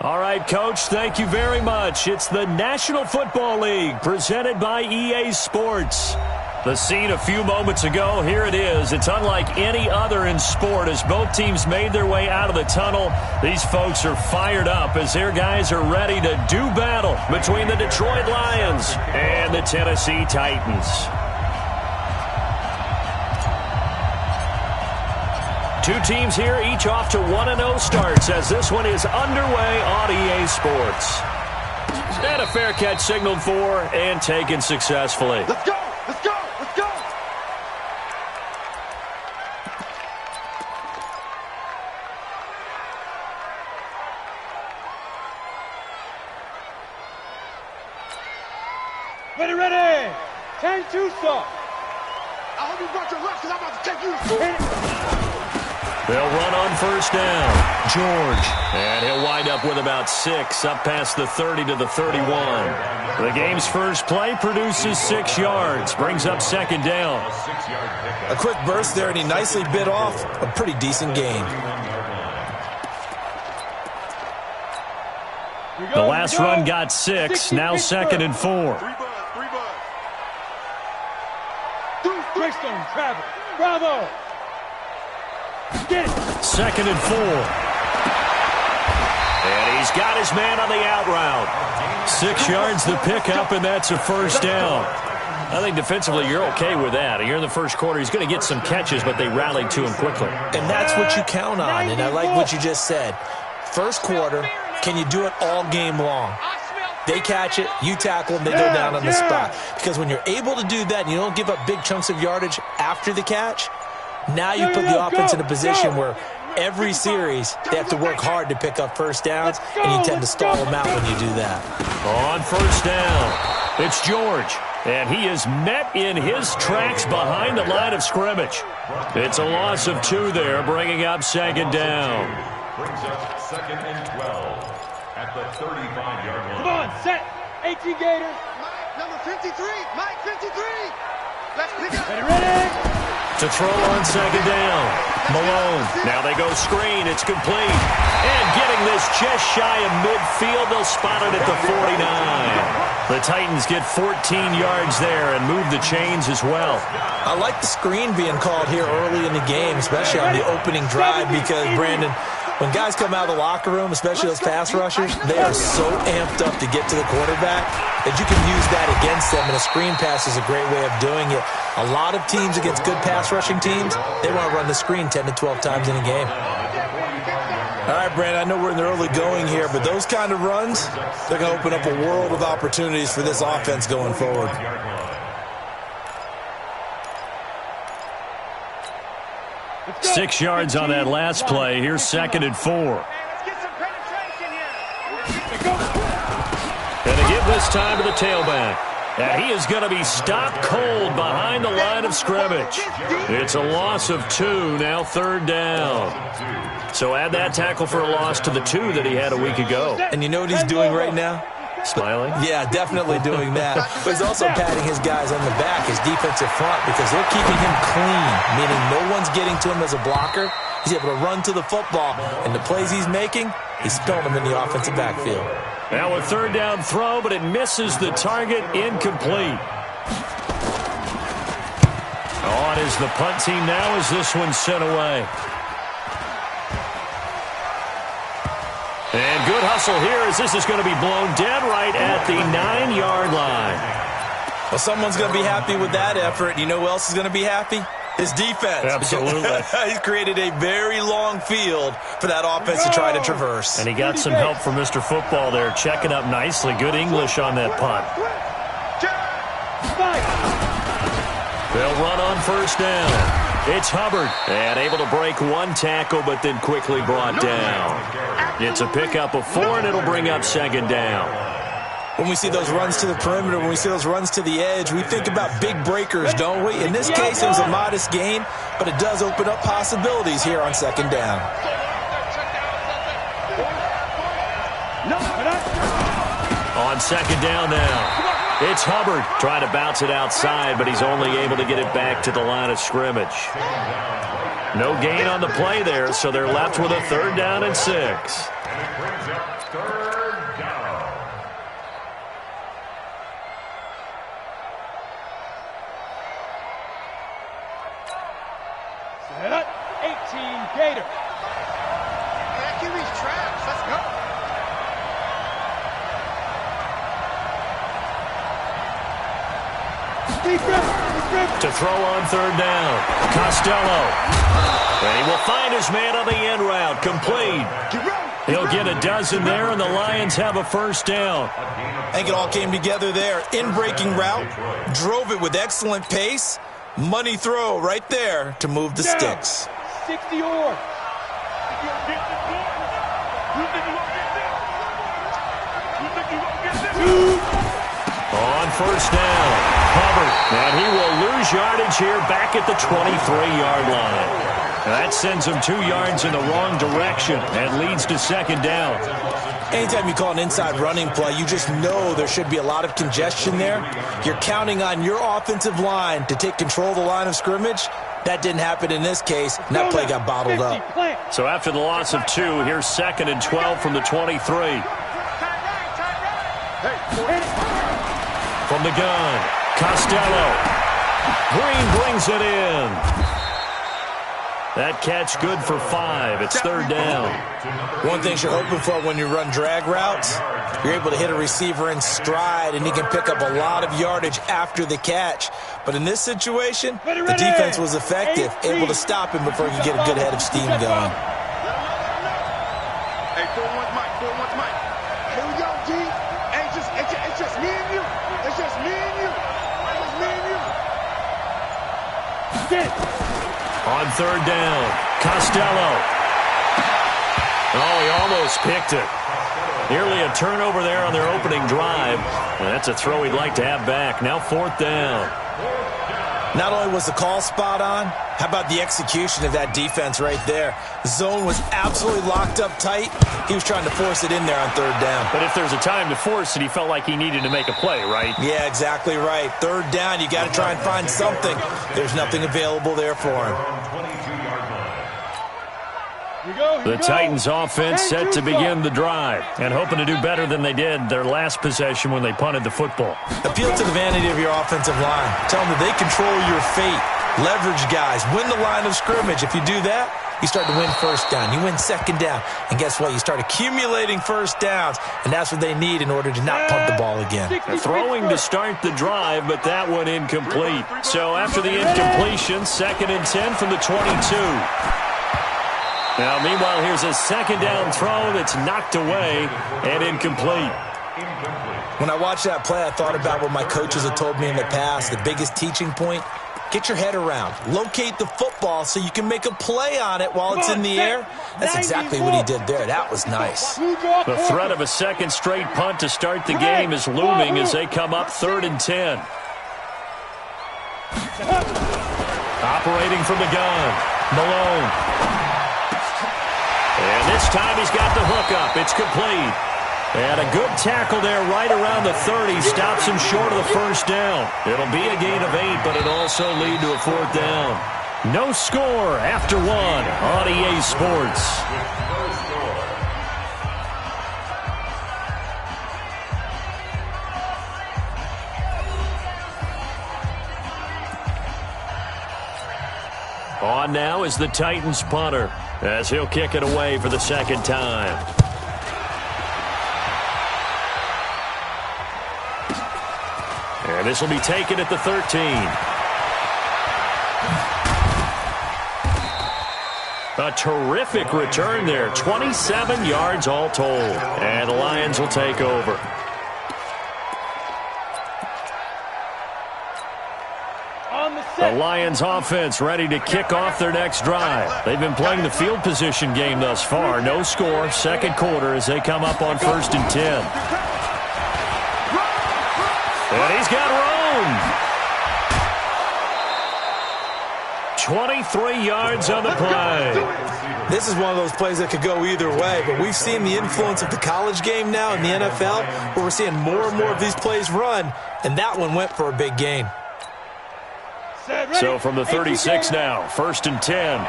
All right, Coach, thank you very much. It's the National Football League presented by EA Sports. The scene a few moments ago, here it is. It's unlike any other in sport as both teams made their way out of the tunnel. These folks are fired up as their guys are ready to do battle between the Detroit Lions and the Tennessee Titans. Two teams here, each off to 1-0 starts as this one is underway on EA Sports. And a fair catch signaled for and taken successfully. Let's go! Let's go! Let's go! Ready, ready! Turn two, sir! I hope you brought your left because I'm about to take you. They'll run on first down. George. And he'll wind up with about 6, up past the 30 to the 31. The game's first play produces 6 yards, brings up second down. A quick burst there, and he nicely bit off a pretty decent gain. The last run got 6, now second and 4. Greystone, travel. Bravo! Get it. Second and 4. And he's got his man on the out route. 6 yards the pickup, and that's a first down. I think defensively you're okay with that. Here in the first quarter, he's going to get some catches, but they rallied to him quickly. And that's what you count on, and I like what you just said. First quarter, can you do it all game long? They catch it, you tackle them, they go down on the spot. Because when you're able to do that and you don't give up big chunks of yardage after the catch, now you put the offense in a position where every series they have to work hard to pick up first downs, and you tend to stall them out when you do that. On first down, it's George, and he is met in his tracks behind the line of scrimmage. It's a loss of 2 there, bringing up second down. Brings up second and 12 at the 35-yard line. Come on, set. 18 Gators. Mike, number 53. Mike, 53. Let's pick up. Ready, ready. To throw on second down, Malone. Now they go screen. It's complete. And getting this just shy of midfield, they'll spot it at the 49. The Titans get 14 yards there and move the chains as well. I like the screen being called here early in the game, especially on the opening drive, because, Brandon, when guys come out of the locker room, especially those pass rushers, they are so amped up to get to the quarterback that you can use that against them, and a screen pass is a great way of doing it. A lot of teams against good pass rushing teams, they want to run the screen 10 to 12 times in a game. All right, Brandon, I know we're in the early going here, but those kind of runs, they're going to open up a world of opportunities for this offense going forward. 6 yards on that last play. Here's second and 4. And to give this time to the tailback. And he is going to be stopped cold behind the line of scrimmage. It's a loss of 2, now third down. So add that tackle for a loss to the 2 that he had a week ago. And you know what he's doing right now? Smiling? Yeah, definitely doing that. But he's also patting his guys on the back, his defensive front, because they're keeping him clean, meaning no one's getting to him as a blocker. He's able to run to the football, and the plays he's making, he's spilling them in the offensive backfield. Now a third down throw, but it misses the target, incomplete. On is the punt team now as this one's sent away. And good hustle here as this is going to be blown dead right at the 9-yard line. Well, someone's going to be happy with that effort. You know who else is going to be happy? His defense. Absolutely. He's created a very long field for that offense to try to traverse. And he got some help from Mr. Football there, checking up nicely. Good English on that punt. They'll run on first down. It's Hubbard, and able to break one tackle, but then quickly brought down. It's a pickup of 4, and it'll bring up second down. When we see those runs to the perimeter, when we see those runs to the edge, we think about big breakers, don't we? In this case, it was a modest gain, but it does open up possibilities here on second down. On second down now. It's Hubbard trying to bounce it outside, but he's only able to get it back to the line of scrimmage. No gain on the play there, so they're left with a third down and 6. Third down. Set. 18 Gator. That QB's trash. Let's go. To throw on third down. Costello. And he will find his man on the end route. Complete. He'll get a dozen there, and the Lions have a first down. I think it all came together there. In-breaking route. Drove it with excellent pace. Money throw right there to move the sticks. 60 yards. On first down. Covered. And he will lose yardage here back at the 23-yard line. And that sends him 2 yards in the wrong direction and leads to second down. Anytime you call an inside running play, you just know there should be a lot of congestion there. You're counting on your offensive line to take control of the line of scrimmage. That didn't happen in this case, and that play got bottled up. So after the loss of 2, here's 2nd and 12 from the 23. From the gun, Costello. Green brings it in. That catch good for 5. It's third down. One thing you're hoping for when you run drag routes, you're able to hit a receiver in stride, and he can pick up a lot of yardage after the catch. But in this situation, the defense was effective, able to stop him before he could get a good head of steam going. Hey, 4-1 Mike, 4-1 Mike. Here we go, G. Hey, it's just me and you. It's just me and you. It's me and you. On third down, Costello. Oh, he almost picked it. Nearly a turnover there on their opening drive. And that's a throw he'd like to have back. Now fourth down. Not only was the call spot on, how about the execution of that defense right there? The zone was absolutely locked up tight. He was trying to force it in there on third down. But if there's a time to force it, he felt like he needed to make a play, right? Yeah, exactly right. Third down, you got to try and find something. There's nothing available there for him. The Titans offense set to begin the drive and hoping to do better than they did their last possession when they punted the football. Appeal to the vanity of your offensive line. Tell them that they control your fate. Leverage guys. Win the line of scrimmage. If you do that, you start to win first down. You win second down. And guess what? You start accumulating first downs, and that's what they need in order to not punt the ball again. They're throwing to start the drive, but that one incomplete. So after the incompletion, 2nd and 10 from the 22. Now, meanwhile, here's a second down throw that's knocked away and incomplete. When I watched that play, I thought about what my coaches have told me in the past. The biggest teaching point, get your head around. Locate the football so you can make a play on it while it's in the air. That's exactly what he did there. That was nice. The threat of a second straight punt to start the game is looming as they come up 3rd and 10. Operating from the gun, Malone. And this time he's got the hook up. It's complete. And a good tackle there right around the 30. Stops him short of the first down. It'll be a gain of 8, but it'll also lead to a 4th down. No score after 1 on EA Sports. On now is the Titans punter, as he'll kick it away for the second time. And this will be taken at the 13. A terrific return there. 27 yards all told. And the Lions will take over. The Lions offense ready to kick off their next drive. They've been playing the field position game thus far. No score, second quarter as they come up on 1st and 10. And he's got room. 23 yards on the play. This is one of those plays that could go either way, but we've seen the influence of the college game now in the NFL, where we're seeing more and more of these plays run, and that one went for a big gain. So from the 36 now, 1st and 10.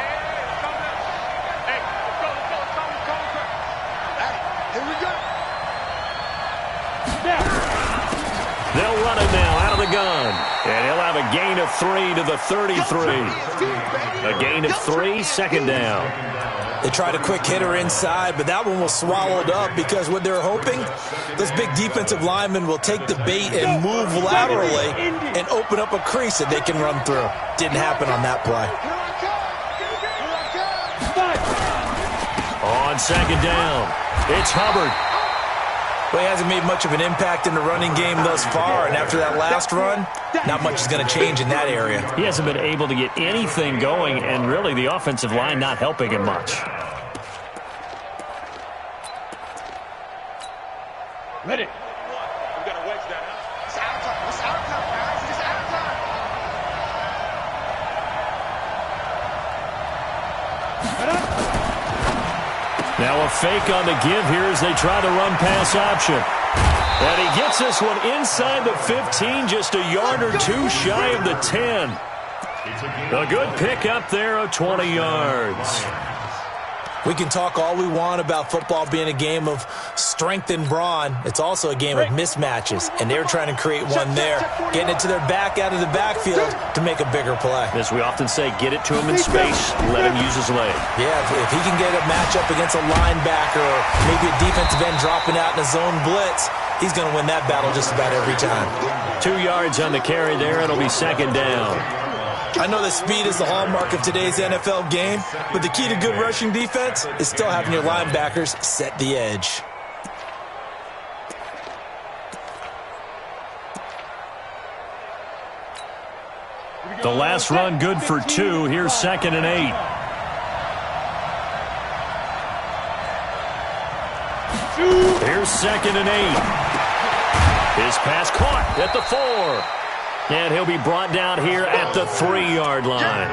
Here we go. 3 to the 33. A gain of 3, second down. They tried a quick hitter inside, but that one was swallowed up because what they're hoping, those big defensive linemen will take the bait and move laterally and open up a crease that they can run through. Didn't happen on that play. On second down, it's Hubbard. Well, he hasn't made much of an impact in the running game thus far, and after that last run, not much is going to change in that area. He hasn't been able to get anything going, and really the offensive line not helping him much. Ready. We got to wedge that out. It's out time. It's out time, guys. It's out time. Now a fake on the give here as they try the run-pass option. And he gets this one inside the 15, just a yard or two shy of the 10. A good pick up there of 20 yards. We can talk all we want about football being a game of strength and brawn. It's also a game of mismatches, and they're trying to create one there, getting it to their back out of the backfield to make a bigger play. As we often say, get it to him in space, let him use his leg. Yeah, if he can get a matchup against a linebacker or maybe a defensive end dropping out in a zone blitz, he's going to win that battle just about every time. 2 yards on the carry there. It'll be second down. I know that speed is the hallmark of today's NFL game, but the key to good rushing defense is still having your linebackers set the edge. The last run good for 2. Here's second and 8. Here's second and 8. His pass caught at the 4. And he'll be brought down here at the 3-yard line.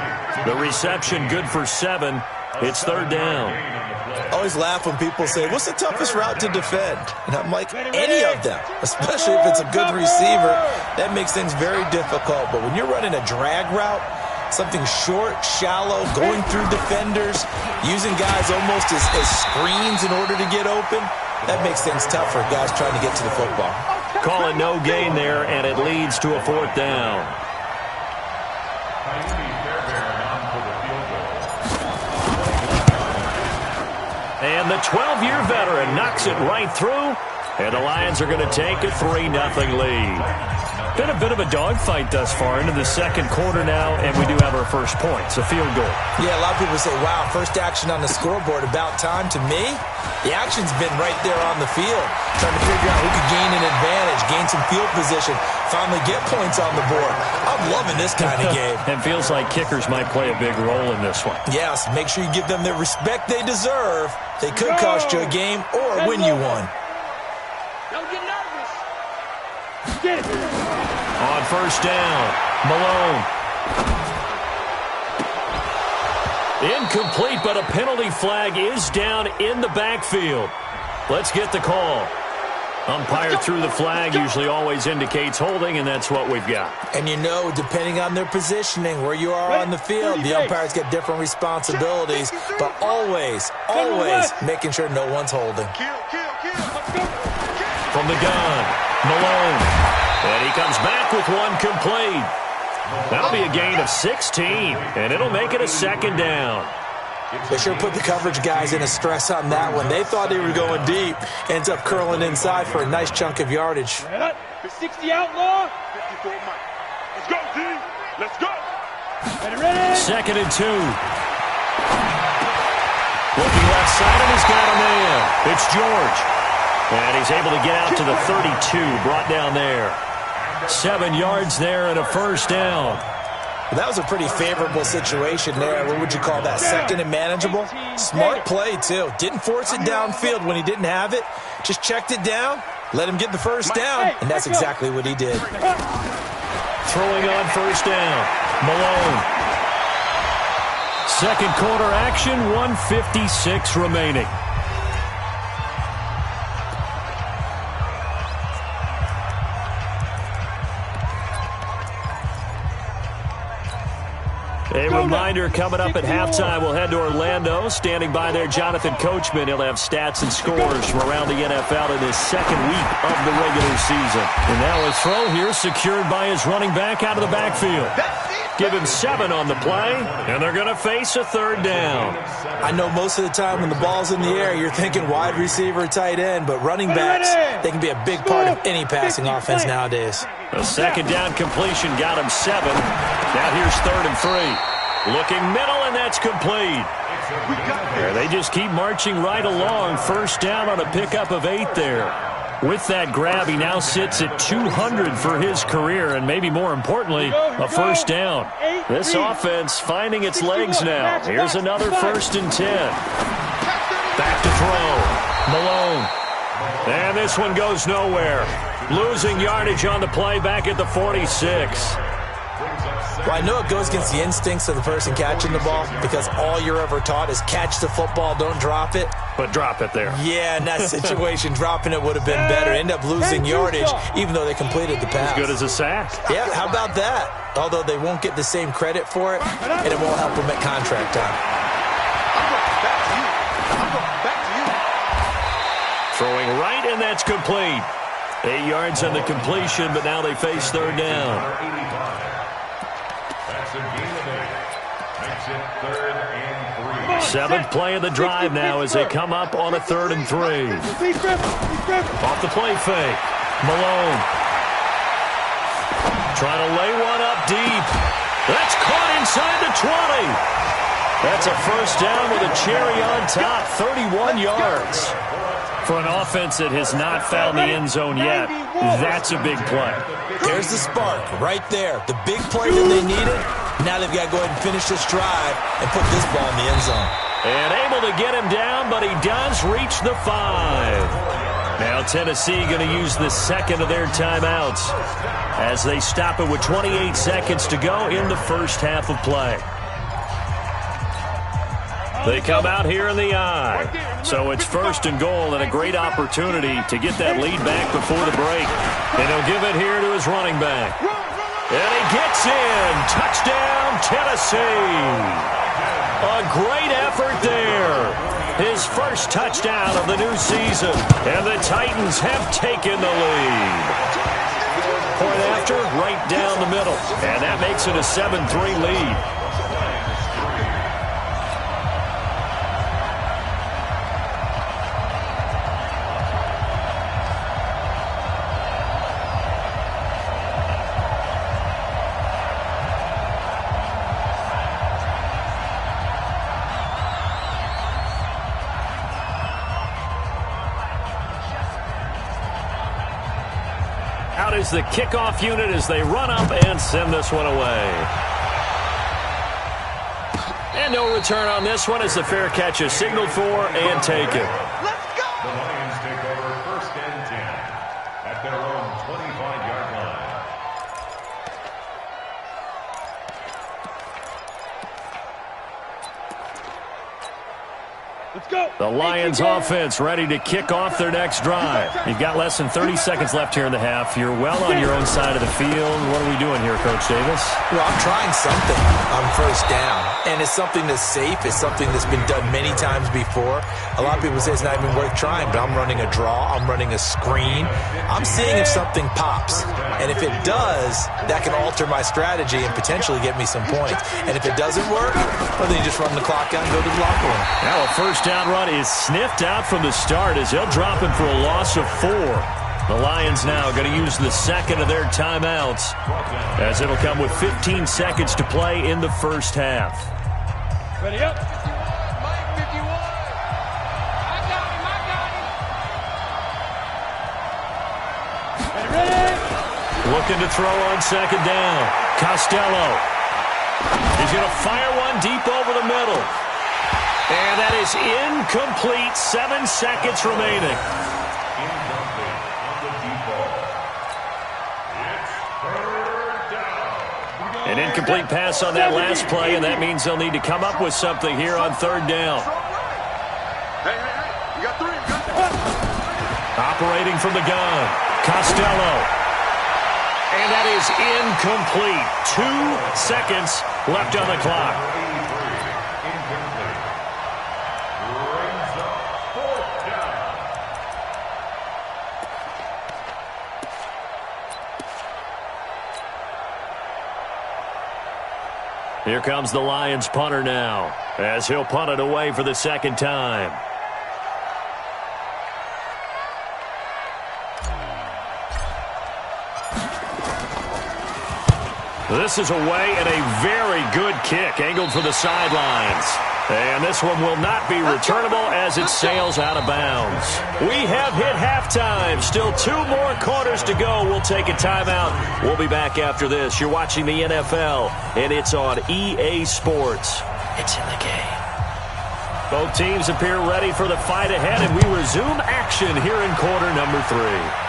The reception good for 7. It's third down. I always laugh when people say, what's the toughest route to defend? And I'm like, any of them, especially if it's a good receiver. That makes things very difficult. But when you're running a drag route, something short, shallow, going through defenders, using guys almost as screens in order to get open, that makes things tough for guys trying to get to the football. Call it no gain there, and it leads to a fourth down. And the 12-year veteran knocks it right through, and the Lions are going to take a 3-0 lead. Been a bit of a dogfight thus far into the second quarter now, and we do have our first points, a field goal. Yeah, a lot of people say, wow, first action on the scoreboard, about time. To me, the action's been right there on the field, trying to figure out who could gain an advantage, gain some field position, finally get points on the board. I'm loving this kind of game. It feels like kickers might play a big role in this one. Yes, make sure you give them the respect they deserve. They could cost you a game or win you one. Don't get nervous. Get it. On first down, Malone. Incomplete, but a penalty flag is down in the backfield. Let's get the call. Umpire threw the flag, usually always indicates holding, and that's what we've got. And you know, depending on their positioning, where you are on the field, the umpires get different responsibilities, but always making sure no one's holding. From the gun, Malone. And he comes back with one complete. That'll be a gain of 16, and it'll make it a second down. They sure put the coverage guys in a stress on that one. They thought they were going deep. Ends up curling inside for a nice chunk of yardage. 60 outlaw. 54 Mike. Let's go, D. Let's go. Ready. Second and 2. Looking left side, and he's got a man. It's George. And he's able to get out to the 32, brought down there. 7 yards there and a first down. That was a pretty favorable situation there. What would you call that? Second and manageable? Smart play, too. Didn't force it downfield when he didn't have it. Just checked it down, let him get the first down, and that's exactly what he did. Throwing on first down, Malone. Second quarter action, 1:56 remaining. A reminder coming up at halftime, we'll head to Orlando. Standing by there, Jonathan Coachman. He'll have stats and scores from around the NFL in his second week of the regular season. And now a throw here secured by his running back out of the backfield. Give him 7 on the play, and they're going to face a third down. I know most of the time when the ball's in the air, you're thinking wide receiver, tight end, but running backs, they can be a big part of any passing offense nowadays. A second down completion got him 7. Now here's 3rd and 3. Looking middle, and that's complete. There, they just keep marching right along. First down on a pickup of 8 there. With that grab, he now sits at 200 for his career, and maybe more importantly, a first down. This offense finding its legs now. Here's another 1st and 10. Back to throw. Malone. And this one goes nowhere. Losing yardage on the play back at the 46. Well, I know it goes against the instincts of the person catching the ball because all you're ever taught is catch the football, don't drop it. But drop it there. Yeah, in that situation, dropping it would have been better. End up losing yardage, even though they completed the pass. As good as a sack. Yeah, how about that? Although they won't get the same credit for it, and it won't help them at contract time. Throwing right, and that's complete. 8 yards on the completion, but now they face 3rd down. That's a gain of 8. Makes it 3rd and 3. 7th play of the drive now as they come up on a 3rd and 3. Off the play fake. Malone. Trying to lay one up deep. That's caught inside the 20. That's a first down with a cherry on top. 31 yards. For an offense that has not found the end zone yet, that's a big play. There's the spark right there. The big play that they needed. Now they've got to go ahead and finish this drive and put this ball in the end zone. And able to get him down, but he does reach the 5. Now Tennessee going to use the second of their timeouts as they stop it with 28 seconds to go in the first half of play. They come out here in the eye. So it's 1st and goal and a great opportunity to get that lead back before the break. And he'll give it here to his running back. And he gets in. Touchdown, Tennessee. A great effort there. His first touchdown of the new season. And the Titans have taken the lead. Point after, right down the middle. And that makes it a 7-3 lead. Out is the kickoff unit as they run up and send this one away. And no return on this one as the fair catch is signaled for and taken. Let's go! The Lions take over 1st and 10 at their own 25-yard line. Let's go. The Lions offense ready to kick off their next drive. You've got less than 30 seconds left here in the half. You're well on your own side of the field. What are we doing here, Coach Davis? Well, I'm trying something on first down, and it's something that's safe. It's something that's been done many times before. A lot of people say it's not even worth trying, but I'm running a draw. I'm running a screen. I'm seeing if something pops, and if it does, that can alter my strategy and potentially get me some points. And if it doesn't work, well, then you just run the clock out and go to the locker room. Now a first down run is sniffed out from the start as they'll drop him for a loss of 4. The Lions now going to use the second of their timeouts as it'll come with 15 seconds to play in the first half. Ready up. Looking to throw on second down. Costello. He's going to fire one deep over the middle. And that is incomplete. 7 seconds remaining. Incomplete on the deep ball. It's 3rd down. An incomplete pass on that last play, and that means they'll need to come up with something here on 3rd down. Hey, you got 3. You got 3. Operating from the gun. Costello. And that is incomplete. 2 seconds left on the clock. Here comes the Lions punter now, as he'll punt it away for the second time. This is away and a very good kick, angled for the sidelines. And this one will not be returnable as it sails out of bounds. We have hit halftime. Still 2 more quarters to go. We'll take a timeout. We'll be back after this. You're watching the NFL, and it's on EA Sports. It's in the game. Both teams appear ready for the fight ahead, and we resume action here in quarter number 3.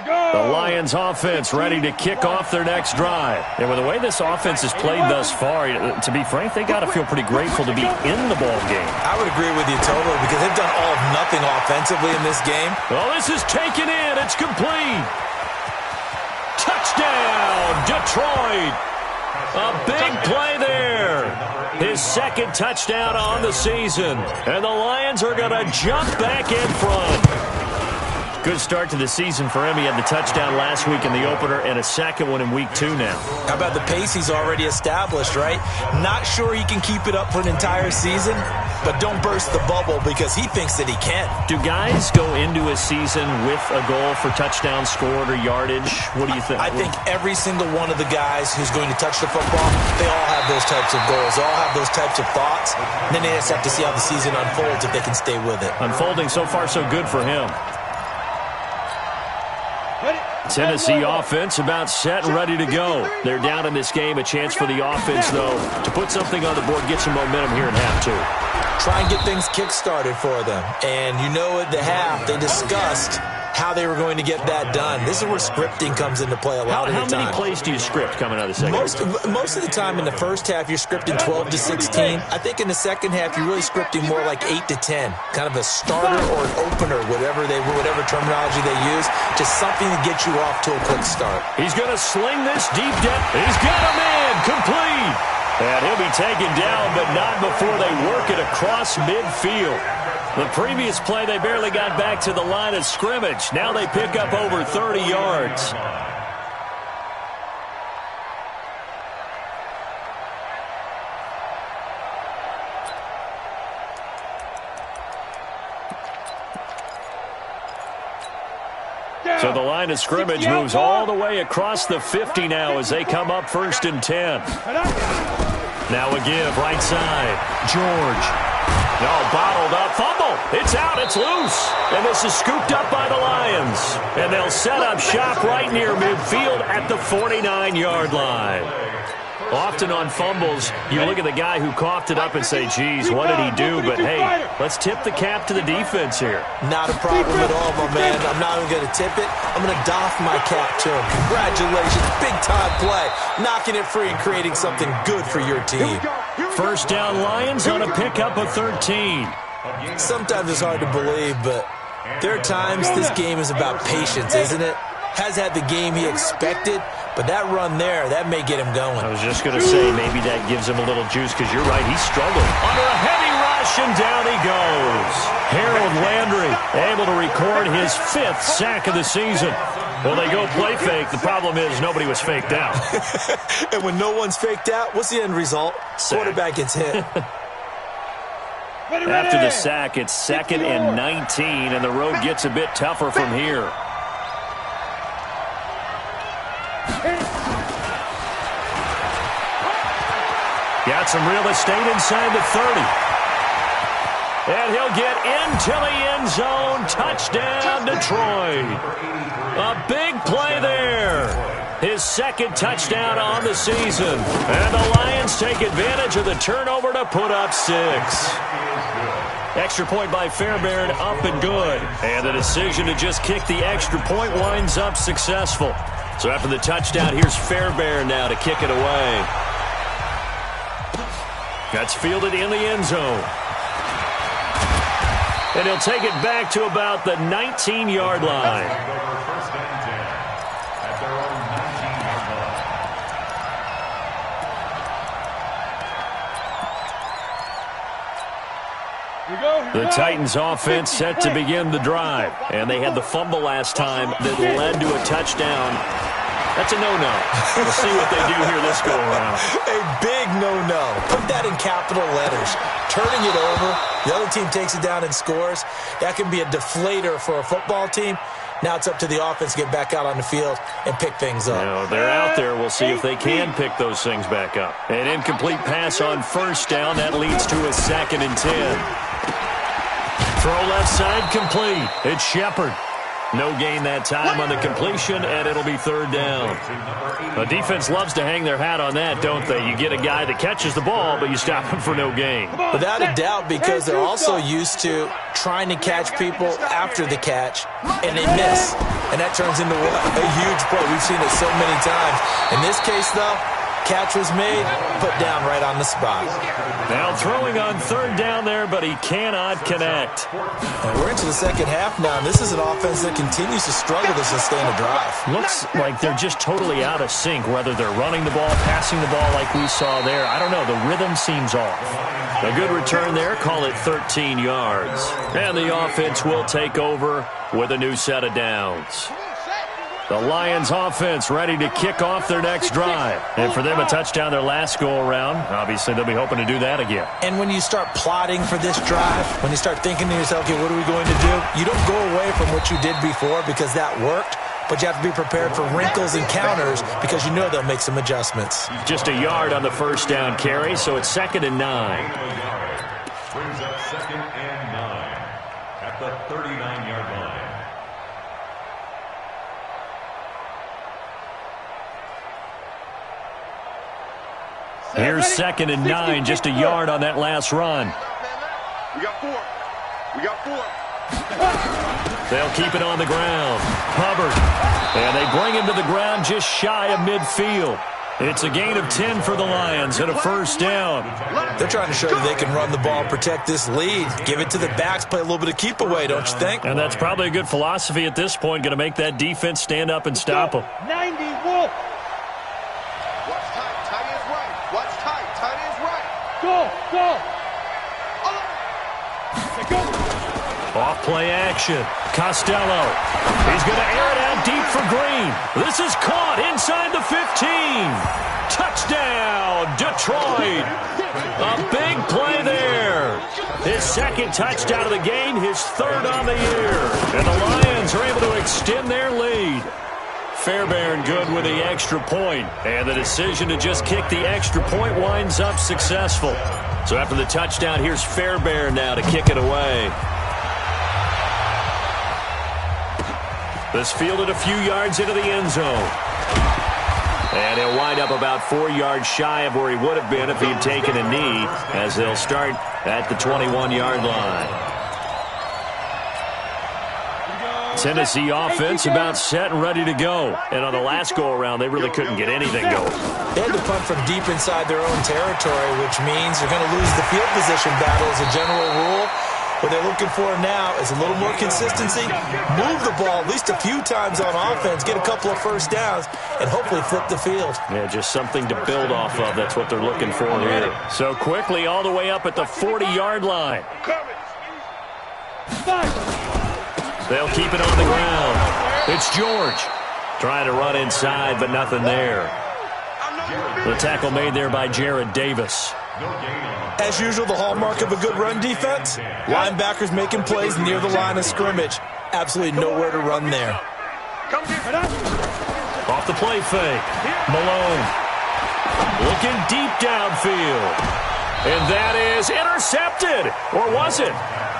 The Lions offense ready to kick off their next drive. And with the way this offense has played thus far, to be frank, they got to feel pretty grateful to be in the ball game. I would agree with you totally because they've done all of nothing offensively in this game. Well, this is taken in. It's complete. Touchdown, Detroit. A big play there. His second touchdown on the season. And the Lions are going to jump back in front. Good start to the season for him. He had the touchdown last week in the opener and a second one in week 2 now. How about the pace he's already established, right? Not sure he can keep it up for an entire season, but don't burst the bubble because he thinks that he can. Do guys go into a season with a goal for touchdown scored or yardage? What do you think? I think every single one of the guys who's going to touch the football, they all have those types of goals. They all have those types of thoughts. And then they just have to see how the season unfolds if they can stay with it. Unfolding so far so good for him. Tennessee offense about set and ready to go. They're down in this game. A chance for the offense, though, to put something on the board, get some momentum here in half 2. Try and get things kick-started for them. And you know at the half, they discussed how they were going to get that done. This is where scripting comes into play a lot of the time. How many plays do you script coming out of the second half? Most of the time in the first half, you're scripting 12 to 16. I think in the second half, you're really scripting more like 8 to 10. Kind of a starter or an opener, whatever terminology they use. Just something to get you off to a quick start. He's going to sling this deep down. He's got a man complete. And he'll be taken down, but not before they work it across midfield. The previous play, they barely got back to the line of scrimmage. Now they pick up over 30 yards. So the line of scrimmage moves all the way across the 50 now as they come up 1st and 10. Now a give, right side. George. No, bottled up. Fumble. It's out. It's loose. And this is scooped up by the Lions. And they'll set up shop right near midfield at the 49-yard line. Often on fumbles, you look at the guy who coughed it up and say, geez, what did he do? But, hey, let's tip the cap to the defense here. Not a problem at all, my man. I'm not even going to tip it. I'm going to doff my cap to him. Congratulations. Big-time play. Knocking it free and creating something good for your team. First down, Lions on a pickup of 13. Sometimes it's hard to believe, but there are times this game is about patience, isn't it? Has had the game he expected, but that run there, that may get him going. I was just going to say, maybe that gives him a little juice, because you're right, he's struggling. Under a heavy rush, and down he goes. Harold Landry able to record his 5th sack of the season. Well, they go play fake. The problem is nobody was faked out. And when no one's faked out, what's the end result? Sack. Quarterback gets hit. After the sack, it's 2nd and 19, and the road gets a bit tougher from here. Got some real estate inside the 30. And he'll get into the end zone. Touchdown, Detroit. A big play there. His 2nd touchdown on the season. And the Lions take advantage of the turnover to put up 6. Extra point by Fairbairn, up and good. And the decision to just kick the extra point winds up successful. So after the touchdown, here's Fairbairn now to kick it away. That's fielded in the end zone. And he'll take it back to about the 19-yard line. First and 10 at their own 19-yard line. The Titans offense set to begin the drive. And they had the fumble last time that led to a touchdown. That's a no-no. We'll see what they do here this go-around. A big no-no. Put that in capital letters. Turning it over, the other team takes it down and scores. That can be a deflator for a football team. Now it's up to the offense to get back out on the field and pick things up. They're out there. We'll see if they can pick those things back up. An incomplete pass on first down. That leads to a 2nd and 10. Throw left side complete. It's Shepard. No gain that time on the completion, and it'll be 3rd down. The defense loves to hang their hat on that, don't they? You get a guy that catches the ball, but you stop him for no gain. Without a doubt, because they're also used to trying to catch people after the catch, and they miss. And that turns into a huge play. We've seen it so many times. In this case, though, catch was made, put down right on the spot. Now throwing on 3rd down there, but he cannot connect. And we're into the second half now, and this is an offense that continues to struggle to sustain a drive. Looks like they're just totally out of sync, whether they're running the ball, passing the ball like we saw there. I don't know. The rhythm seems off. A good return there. Call it 13 yards. And the offense will take over with a new set of downs. The Lions offense ready to kick off their next drive. And for them, a touchdown their last go-around. Obviously, they'll be hoping to do that again. And when you start plotting for this drive, when you start thinking to yourself, okay, what are we going to do? You don't go away from what you did before because that worked, but you have to be prepared for wrinkles and counters because you know they'll make some adjustments. Just a yard on the first down carry, so it's 2nd and 9. Brings up 2nd and 9 at the 39-yard line. Here's 2nd and 9, just a yard on that last run. We got 4. We got 4. They'll keep it on the ground. Hubbard. And they bring him to the ground just shy of midfield. It's a gain of 10 for the Lions and a first down. They're trying to show you they can run the ball and protect this lead. Give it to the backs, play a little bit of keep away, don't you think? And that's probably a good philosophy at this point, going to make that defense stand up and stop them. 90 Wolf. Watch tight. Tight is right. Watch tight. Tight is right. Go. Go. Off play action. Costello. He's going to air it out deep for Green. This is caught inside the 15. Touchdown, Detroit. A big play there. His 2nd touchdown of the game, his 3rd on the year. And the Lions are able to extend their lead. Fairbairn good with the extra point. And the decision to just kick the extra point winds up successful. So after the touchdown, here's Fairbairn now to kick it away. This fielded a few yards into the end zone. And he'll wind up about 4 yards shy of where he would have been if he'd taken a knee, as they'll start at the 21-yard line. Tennessee offense about set and ready to go. And on the last go-around, they really couldn't get anything going. They had to punt from deep inside their own territory, which means they're going to lose the field position battle as a general rule. What they're looking for now is a little more consistency, move the ball at least a few times on offense, get a couple of first downs, and hopefully flip the field. Yeah, just something to build off of. That's what they're looking for here. So quickly all the way up at the 40-yard line. They'll keep it on the ground. It's George trying to run inside, but nothing there. The tackle made there by Jared Davis. As usual, the hallmark of a good run defense, linebackers making plays near the line of scrimmage. Absolutely nowhere to run there. Off the play fake. Malone looking deep downfield. And that is intercepted. Or was it?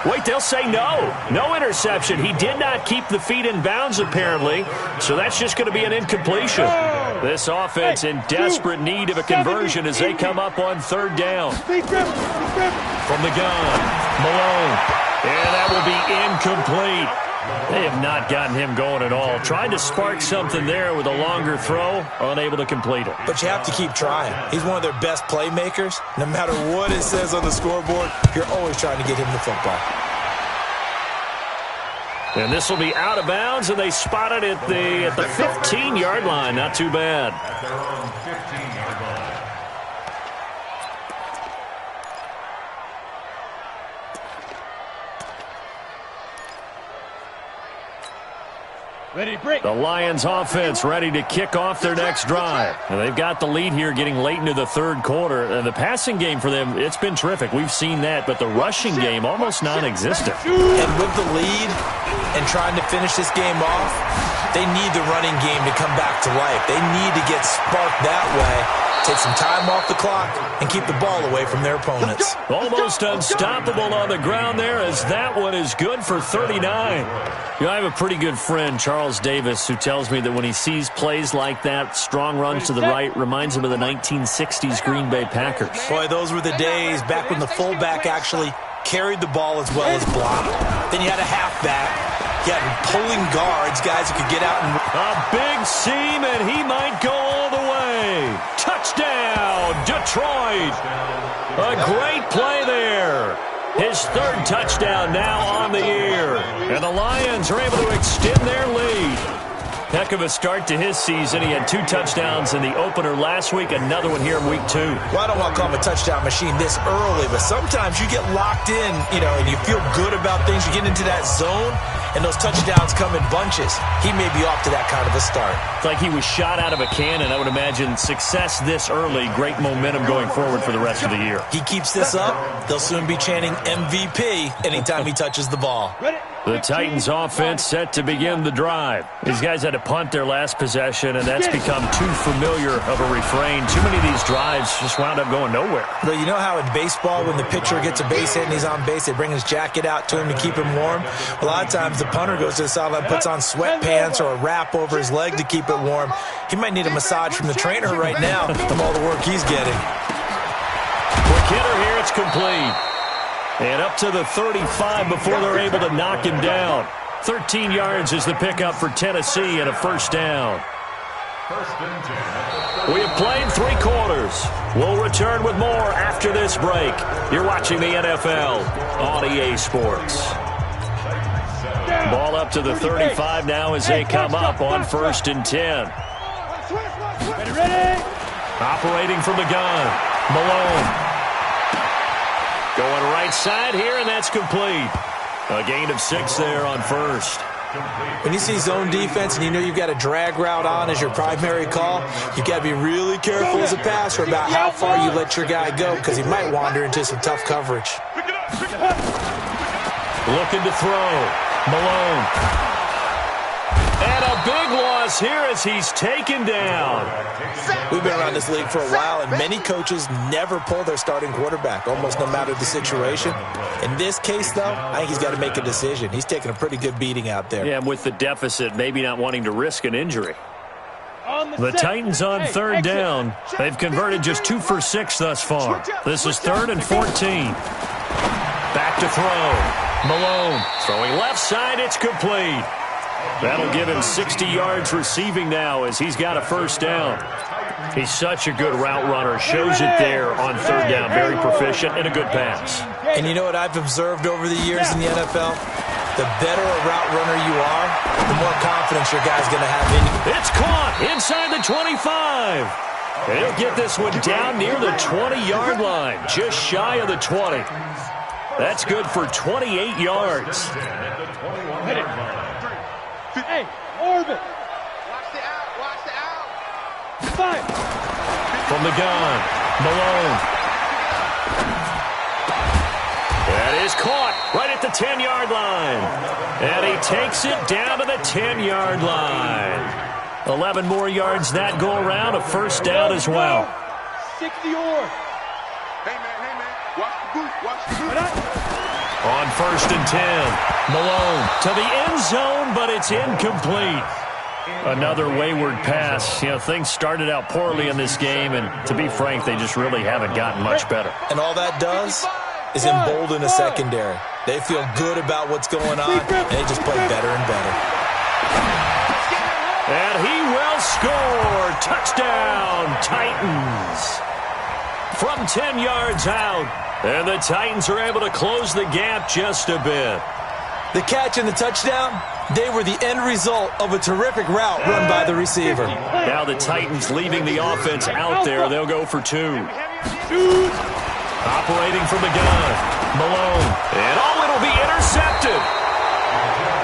Wait, they'll say no. No interception. He did not keep the feet in bounds, apparently. So that's just going to be an incompletion. This offense in desperate need of a conversion as they come up on 3rd down. From the gun, Malone. And that will be incomplete. They have not gotten him going at all. Tried to spark something there with a longer throw, unable to complete it. But you have to keep trying. He's one of their best playmakers. No matter what it says on the scoreboard, you're always trying to get him the football. And this will be out of bounds, and they spot it at the 15-yard line. Not too bad. At their own 15-yard line. Ready to break. The Lions offense ready to kick off their next drive. And they've got the lead here getting late into the third quarter. And the passing game for them, it's been terrific. We've seen that, but the rushing game almost non-existent. And with the lead and trying to finish this game off, they need the running game to come back to life. They need to get sparked that way, take some time off the clock, and keep the ball away from their opponents. Almost unstoppable on the ground there, as that one is good for 39. You know, I have a pretty good friend, Charles Davis, who tells me that when he sees plays like that, strong runs to the right, reminds him of the 1960s Green Bay Packers. Boy, those were the days back when the fullback actually carried the ball as well as blocked. Then you had a halfback. You had pulling guards, guys who could get out and... A big seam, and he might go all the way. Touchdown, Detroit. A great play there. His third touchdown now on the year. And the Lions are able to extend their lead. Heck of a start to his season. He had 2 touchdowns in the opener last week, another one here in week 2. Well, I don't want to call him a touchdown machine this early, but sometimes you get locked in, and you feel good about things. You get into that zone, and those touchdowns come in bunches. He may be off to that kind of a start. It's like he was shot out of a cannon. I would imagine success this early, great momentum going forward for the rest of the year. He keeps this up, they'll soon be chanting MVP anytime he touches the ball. The Titans offense set to begin the drive. These guys had to punt their last possession, and that's become too familiar of a refrain. Too many of these drives just wound up going nowhere. But you know how in baseball, when the pitcher gets a base hit and he's on base, they bring his jacket out to him to keep him warm? A lot of times the punter goes to the sideline, puts on sweatpants or a wrap over his leg to keep it warm. He might need a massage from the trainer right now from all the work he's getting. Quick hitter here, it's complete. And up to the 35 before they're able to knock him down. 13 yards is the pickup for Tennessee and a first down. We have played 3 quarters. We'll return with more after this break. You're watching the NFL on EA Sports. Ball up to the 35 now as they come up on 1st and 10. Ready. Operating from the gun, Malone. Going right side here, and that's complete. A gain of 6 there on 1st. When you see zone defense and you know you've got a drag route on as your primary call, you've got to be really careful as a passer about how far you let your guy go, because he might wander into some tough coverage. Looking to throw. Malone. And a big loss here as he's taken down. We've been around this league for a while, and many coaches never pull their starting quarterback, almost no matter the situation. In this case, though, I think he's got to make a decision. He's taking a pretty good beating out there. Yeah, and with the deficit, maybe not wanting to risk an injury. The Titans on 3rd down. They've converted just 2 for 6 thus far. This is 3rd and 14. Back to throw. Malone throwing left side. It's complete. That'll give him 60 yards receiving now as he's got a first down. He's such a good route runner. Shows it there on 3rd down. Very proficient and a good pass. And you know what I've observed over the years in the NFL? The better a route runner you are, the more confidence your guy's going to have in you. It's caught inside the 25. And he'll get this one down near the 20-yard line, just shy of the 20. That's good for 28 yards. Hey, orbit. Watch the out. Watch the out. Fire. From the gun, Malone. That is caught right at the 10-yard line. And he takes it down to the 10-yard line. 11 more yards that go around, a first down as well. 60 or. Hey, man. Watch the boot. Watch the boot. On 1st and 10, Malone to the end zone, but it's incomplete. Another wayward pass. You know, things started out poorly in this game, and to be frank, they just really haven't gotten much better. And all that does, is embolden the secondary. They feel good about what's going on, and they just play better and better. And he will score. Touchdown, Titans. From 10 yards out, and the Titans are able to close the gap just a bit. The catch and the touchdown, they were the end result of a terrific route run by the receiver. Now the Titans leaving the offense out there. They'll go for 2. Operating from the gun, Malone. And it'll be intercepted.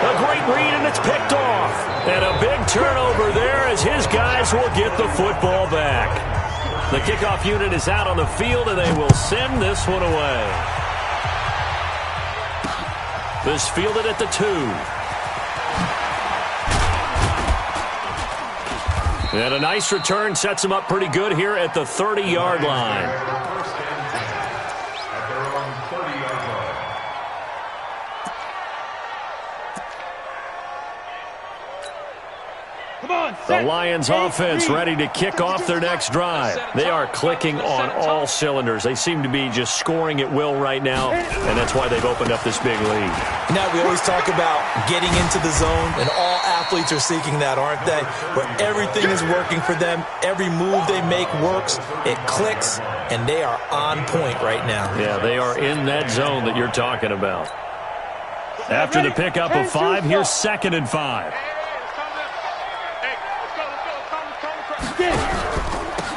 A great read, and it's picked off. And a big turnover there as his guys will get the football back. The kickoff unit is out on the field, and they will send this one away. This fielded at the 2. And a nice return sets him up pretty good here at the 30-yard line. At their own 30-yard line. The Lions offense ready to kick off their next drive. They are clicking on all cylinders. They seem to be just scoring at will right now, and that's why they've opened up this big lead. Now, we always talk about getting into the zone, and all athletes are seeking that, aren't they? Where everything is working for them. Every move they make works. It clicks, and they are on point right now. Yeah, they are in that zone that you're talking about. After the pickup of 5, here's 2nd and 5.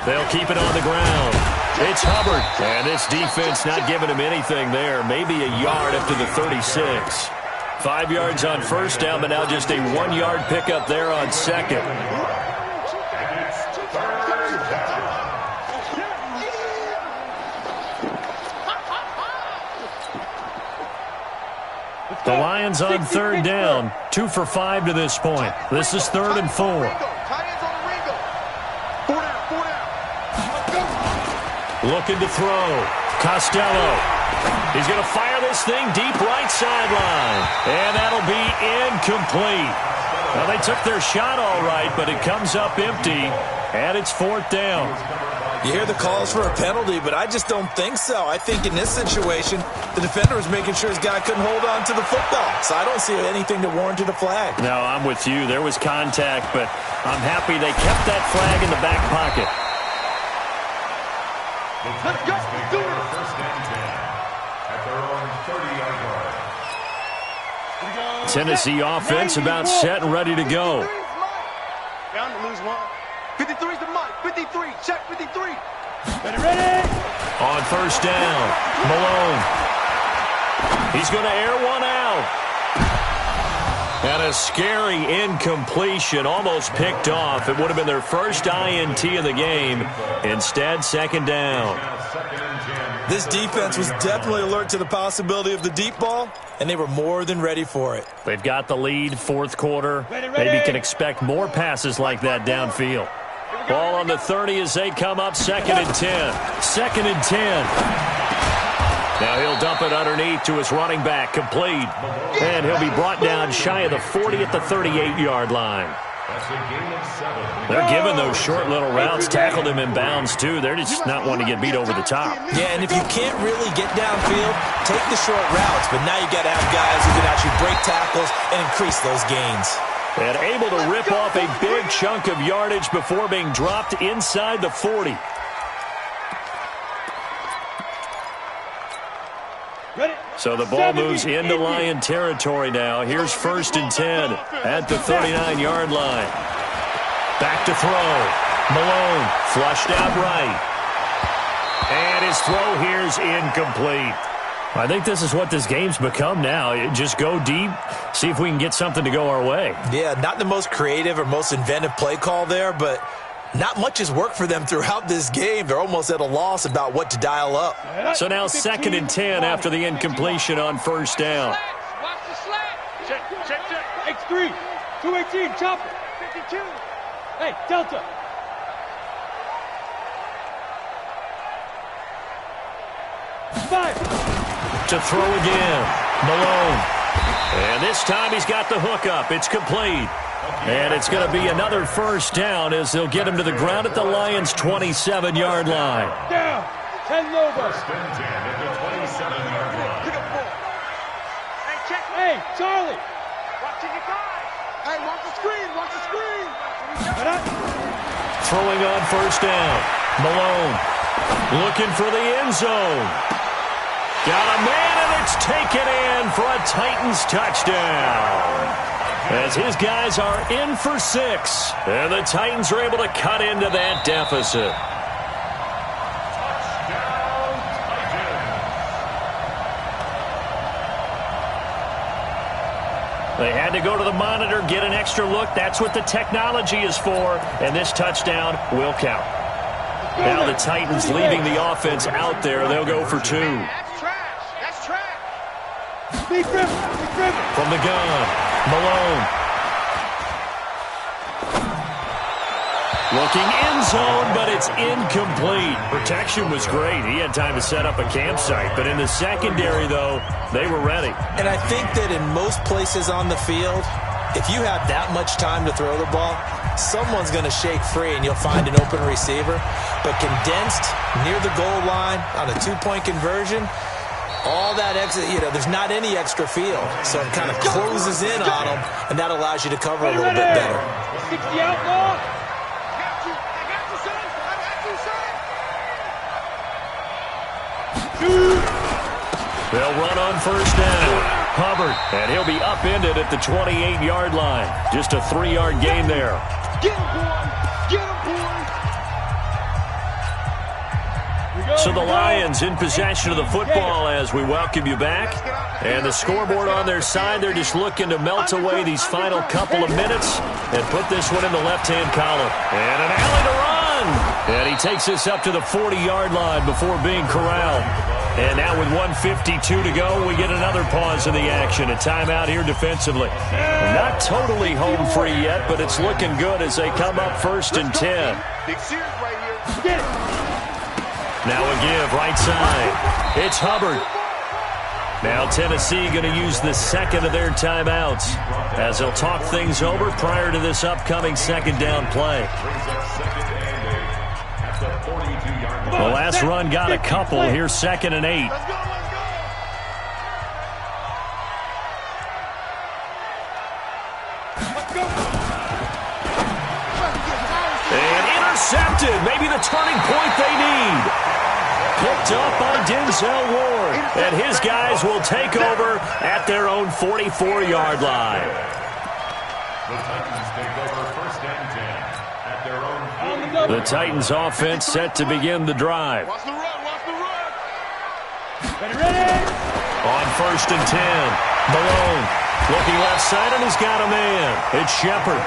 They'll keep it on the ground. It's Hubbard. And this defense not giving him anything there. Maybe a yard up to the 36. 5 yards on first down, but now just a 1-yard pickup there on second. The Lions on 3rd down. 2 for 5 to this point. This is 3rd and 4. Looking to throw. Costello. He's going to fire this thing deep right sideline. And that'll be incomplete. Well, they took their shot all right, but it comes up empty. And it's 4th down. You hear the calls for a penalty, but I just don't think so. I think in this situation, the defender was making sure his guy couldn't hold on to the football. So I don't see anything to warrant a flag. No, I'm with you. There was contact, but I'm happy they kept that flag in the back pocket. Let's go. Let's do it. First and 10 at their own 30-yard line. Tennessee offense about set and ready to go. Down to lose 1. 53's the Mike. 53. Check 53. Ready. On first down, Malone. He's going to air one out. And a scary incompletion, almost picked off. It would have been their first INT of the game. Instead, 2nd down. This defense was definitely alert to the possibility of the deep ball, and they were more than ready for it. They've got the lead, 4th quarter. Maybe can expect more passes like that downfield. Ball on the 30 as they come up, 2nd and 10. 2nd and 10. Now he'll dump it underneath to his running back, complete. And he'll be brought down shy of the 40 at the 38-yard line. That's a gain of 7. They're giving those short little routes, tackled him in bounds too. They're just not wanting to get beat over the top. Yeah, and if you can't really get downfield, take the short routes. But now you got to have guys who can actually break tackles and increase those gains. And able to rip off a big chunk of yardage before being dropped inside the 40. So the ball moves into Lion territory now. Here's 1st and 10 at the 39-yard line. Back to throw. Malone flushed out right. And his throw here's incomplete. I think this is what this game's become now. Just go deep, see if we can get something to go our way. Yeah, not the most creative or most inventive play call there, but not much has worked for them throughout this game. They're almost at a loss about what to dial up. So now 2nd and 10 after the incompletion on first down. Watch the slant. Check. X3. 218. Chopper. 52. Hey, Delta. Five. To throw again. Malone. And this time he's got the hook up. It's complete. And it's going to be another first down as they'll get him to the ground at the Lions' 27-yard line. Down. 10 Lobos. First and 10 at the 27-yard check. Hey, Charlie. Watching your guys. Hey, watch the screen. Watch the screen. Throwing on first down. Malone looking for the end zone. Got a man, and it's taken in for a Titans touchdown. As his guys are in for 6, and the Titans are able to cut into that deficit. They had to go to the monitor, get an extra look. That's what the technology is for, and this touchdown will count. Now the Titans leaving the offense out there. They'll go for 2. That's trash. That's trash. From the gun, Malone. Looking end zone, but it's incomplete. Protection was great. He had time to set up a campsite. But in the secondary, though, they were ready. And I think that in most places on the field, if you have that much time to throw the ball, someone's going to shake free and you'll find an open receiver. But condensed near the goal line on a 2-point conversion, all that extra, there's not any extra field. So it kind of closes in on them, and that allows you to cover a little bit better. 60 outlaw. They'll run on first down. Hubbard, and he'll be upended at the 28-yard line. Just a 3-yard gain there. Get him, boy. Get him, boy. So the Lions in possession of the football as we welcome you back. And the scoreboard on their side, they're just looking to melt away these final couple of minutes and put this one in the left-hand column. And an alley to run. And he takes us up to the 40-yard line before being corralled. And now with 1:52 to go, we get another pause in the action. A timeout here defensively. Not totally home free yet, but it's looking good as they come up 1st and 10. Big series right here. Get it. Now a give, right side. It's Hubbard. Now Tennessee going to use the second of their timeouts as they'll talk things over prior to this upcoming second down play. The last run got a couple. Here's 2nd and 8. Let's go. And intercepted. Maybe the turning point they need. Picked up by Denzel Ward. And his guys will take over at their own 44-yard line. The Titans take over 1st and 10 at their own 40. The Titans offense set to begin the drive. Watch the run. Watch the run. Ready. On 1st and 10, Malone looking left side, and he's got a man. It's Shepard.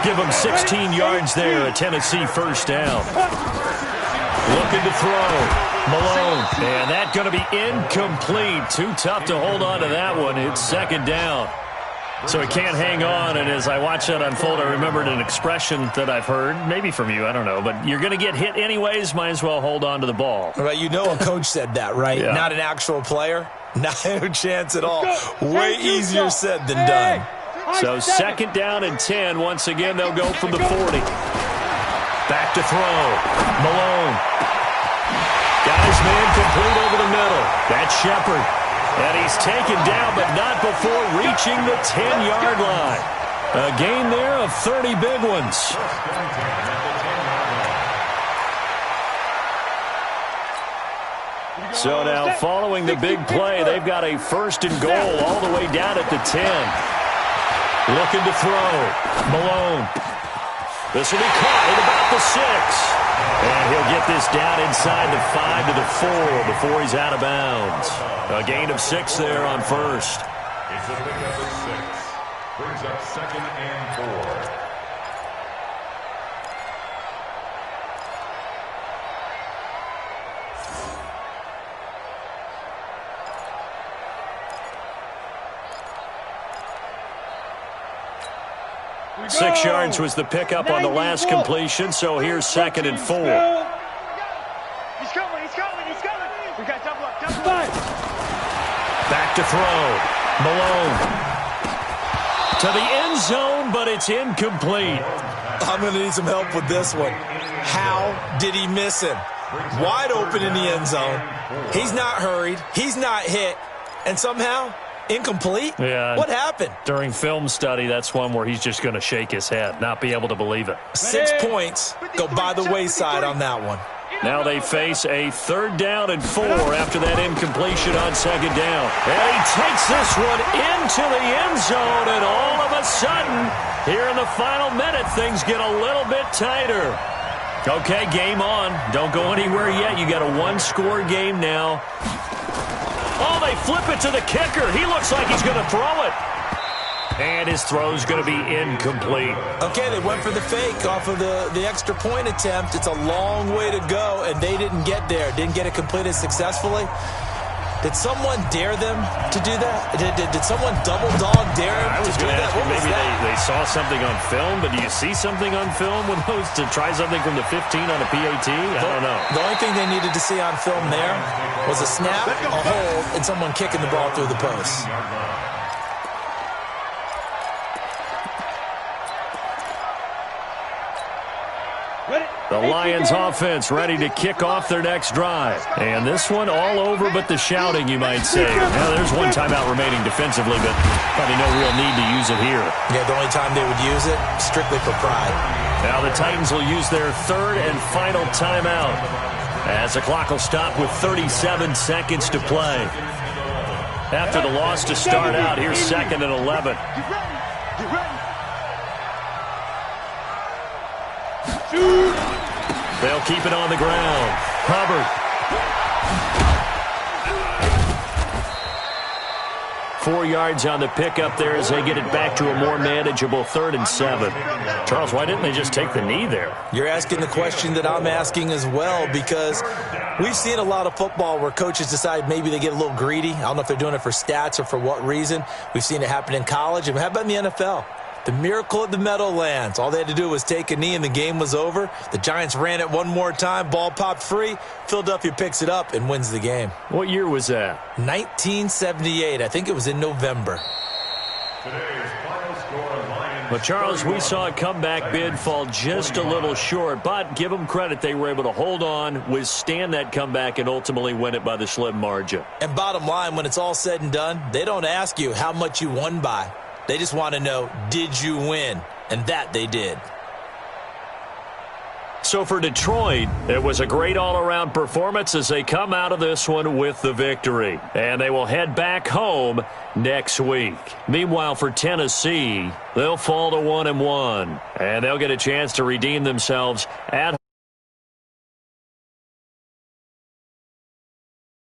Give him 16 yards there, a Tennessee first down. Looking to throw. Malone. And that's going to be incomplete. Too tough to hold on to that one. It's 2nd down. So he can't hang on, and as I watch that unfold, I remembered an expression that I've heard, maybe from you, I don't know, but you're going to get hit anyways, might as well hold on to the ball. Right, a coach said that, right? Yeah. Not an actual player. No chance at all. Way easier said than done. So 2nd down and 10. Once again, they'll go from the 40. Back to throw. Malone. Got his man complete over the middle. That's Shepard. And he's taken down, but not before reaching the 10-yard line. A gain there of 30 big ones. So now following the big play, they've got a 1st and goal all the way down at the 10. Looking to throw. Malone. This will be caught at about the 6. And he'll get this down inside the 5 to the 4 before he's out of bounds. A gain of 6 there on 1st. It's a pickup of 6. Brings up 2nd and 4. Six yards was the pickup on the last completion, so here's 2nd and 4. He's coming. We got double up. Back to throw. Malone. To the end zone, but it's incomplete. I'm going to need some help with this one. How did he miss him? Wide open in the end zone. He's not hurried. He's not hit. And somehow Incomplete? Yeah. What happened? During film study, that's one where he's just going to shake his head, not be able to believe it. 6 points go by the wayside on that one. Now they face a 3rd down and 4 after that incompletion on 2nd down. And he takes this one into the end zone, and all of a sudden, here in the final minute, things get a little bit tighter. Okay, game on. Don't go anywhere yet. You got a 1-score game now. Oh, they flip it to the kicker. He looks like he's going to throw it. And his throw's going to be incomplete. Okay, they went for the fake off of the extra point attempt. It's a long way to go, and they didn't get there. Didn't get it completed successfully. Did someone dare them to do that? Did someone double dog dare them to do that? What was maybe that? they saw something on film, but do you see something on film with those to try something from the 15 on a PAT? I don't know. The only thing they needed to see on film there was a snap, a hold, and someone kicking the ball through the post. The Lions offense ready to kick off their next drive. And this one all over but the shouting, you might say. Now, there's one timeout remaining defensively, but probably no real need to use it here. Yeah, the only time they would use it, strictly for pride. Now the Titans will use their 3rd and final timeout as the clock will stop with 37 seconds to play. After the loss to start out, here's 2nd and 11. Get ready. They'll keep it on the ground. Hubbard. 4 yards on the pickup there as they get it back to a more manageable 3rd and 7. Charles, why didn't they just take the knee there? You're asking the question that I'm asking as well, because we've seen a lot of football where coaches decide maybe they get a little greedy. I don't know if they're doing it for stats or for what reason. We've seen it happen in college. And how about in the NFL? The miracle at the Meadowlands. All they had to do was take a knee and the game was over. The Giants ran it one more time. Ball popped free. Philadelphia picks it up and wins the game. What year was that? 1978. I think it was in November. Today's final score, Lions. But, Charles, we saw a comeback bid fall just a little short, but give them credit. They were able to hold on, withstand that comeback, and ultimately win it by the slim margin. And bottom line, when it's all said and done, they don't ask you how much you won by. They just want to know, did you win? And that they did. So for Detroit, it was a great all-around performance as they come out of this one with the victory. And they will head back home next week. Meanwhile, for Tennessee, they'll fall to 1-1. And they'll get a chance to redeem themselves at